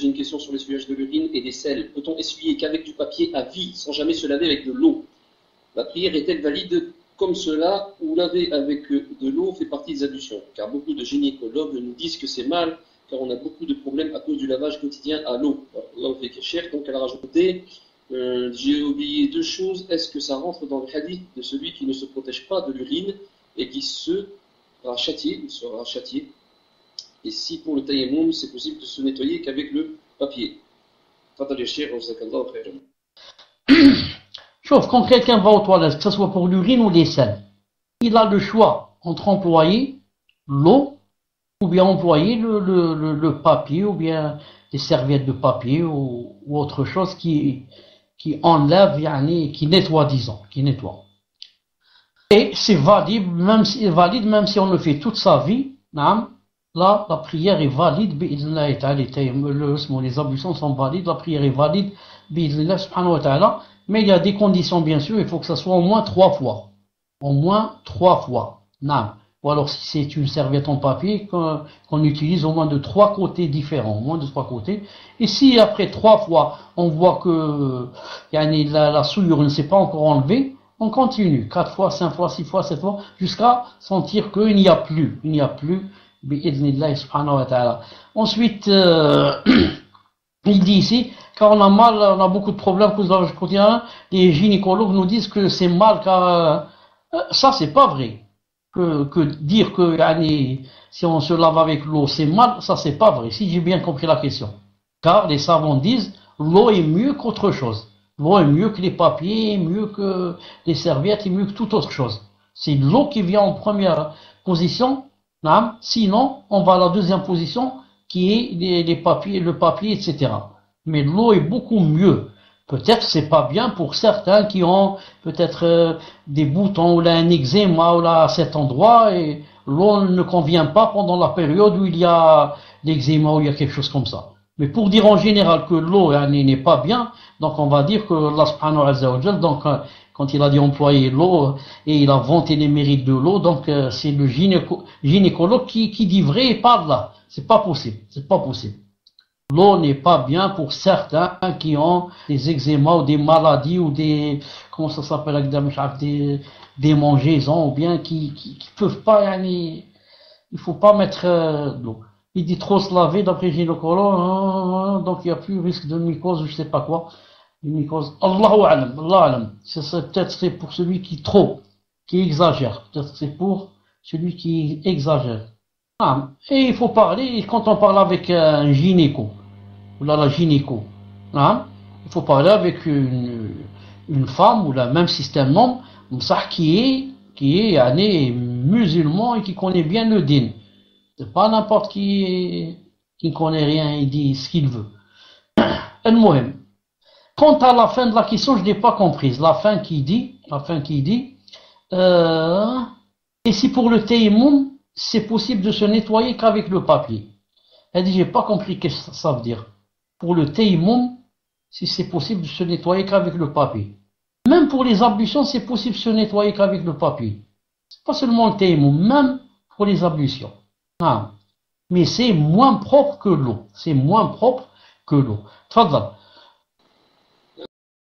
j'ai une question sur l'essuyage de l'urine et des selles. Peut-on essuyer qu'avec du papier à vie, sans jamais se laver avec de l'eau? La prière est-elle valide comme cela, ou laver avec de l'eau fait partie des ablutions? Car beaucoup de gynécologues nous disent que c'est mal, car on a beaucoup de problèmes à cause du lavage quotidien à l'eau. Alors, là, cher, donc elle a rajouté, j'ai oublié deux choses. Est-ce que ça rentre dans le hadith de celui qui ne se protège pas de l'urine et qui sera châtié, et si pour le tayammum, c'est possible de se nettoyer qu'avec le papier? Sauf quand quelqu'un va aux toilettes, que ce soit pour l'urine ou les selles, il a le choix entre employer l'eau ou bien employer le papier ou bien des serviettes de papier ou autre chose qui enlève, qui nettoie, disons, qui nettoie. Et c'est valide même si on le fait toute sa vie. Là, la prière est valide. Les ablutions sont valides, la prière est valide. Mais il y a des conditions, bien sûr, il faut que ça soit au moins 3 fois. Au moins 3 fois. Ou alors si c'est une serviette en papier, qu'on utilise au moins de 3 côtés différents, au moins de 3 côtés. Et si après 3 fois, on voit que la souillure ne s'est pas encore enlevée, on continue, 4 fois, 5 fois, 6 fois, 7 fois, jusqu'à sentir qu'il n'y a plus. Il n'y a plus. Ensuite, il dit ici, car on a beaucoup de problèmes pour le quotidien, les gynécologues nous disent que c'est mal, car ça c'est pas vrai. Que dire que si on se lave avec l'eau c'est mal, ça c'est pas vrai, si j'ai bien compris la question. Car les savants disent, l'eau est mieux qu'autre chose. L'eau est mieux que les papiers, mieux que les serviettes, et mieux que toute autre chose. C'est l'eau qui vient en première position, sinon on va à la deuxième position, qui est les papiers, le papier, etc. Mais l'eau est beaucoup mieux. Peut-être c'est pas bien pour certains qui ont peut-être des boutons ou là un eczéma ou là à cet endroit et l'eau ne convient pas pendant la période où il y a l'eczéma ou il y a quelque chose comme ça. Mais pour dire en général que l'eau n'est pas bien, donc on va dire que Allah subhanahu wa ta'ala, donc quand il a dit employer l'eau et il a vanté les mérites de l'eau, donc c'est le gynécologue qui dit vrai et pas là. C'est pas possible, c'est pas possible. L'eau n'est pas bien pour certains qui ont des eczémas ou des maladies ou des, comment ça s'appelle avec des mangeaisons ou bien qui peuvent pas, il faut pas mettre de l'eau. Il dit trop se laver d'après le gynécologue, donc il n'y a plus risque de mycose ou je sais pas quoi. Une mycose. Allahu alam, Allah alam. Peut-être c'est pour celui qui exagère. Peut-être c'est pour celui qui exagère. Et il faut parler, quand on parle avec un gynéco, ou là la gynéco, il faut parler avec une femme ou le même système membre, qui est musulman et qui connaît bien le din. C'est pas n'importe qui ne connaît rien et dit ce qu'il veut. Quant à la fin de la question, je n'ai pas comprise. La fin qui dit, et si pour le tayammum, c'est possible de se nettoyer qu'avec le papier. Elle dit, j'ai pas compris ce que ça veut dire. Pour le tayammum, si c'est possible de se nettoyer qu'avec le papier. Même pour les ablutions, c'est possible de se nettoyer qu'avec le papier. C'est pas seulement le tayammum, même pour les ablutions. Mais c'est moins propre que l'eau. C'est moins propre que l'eau. Tfadal.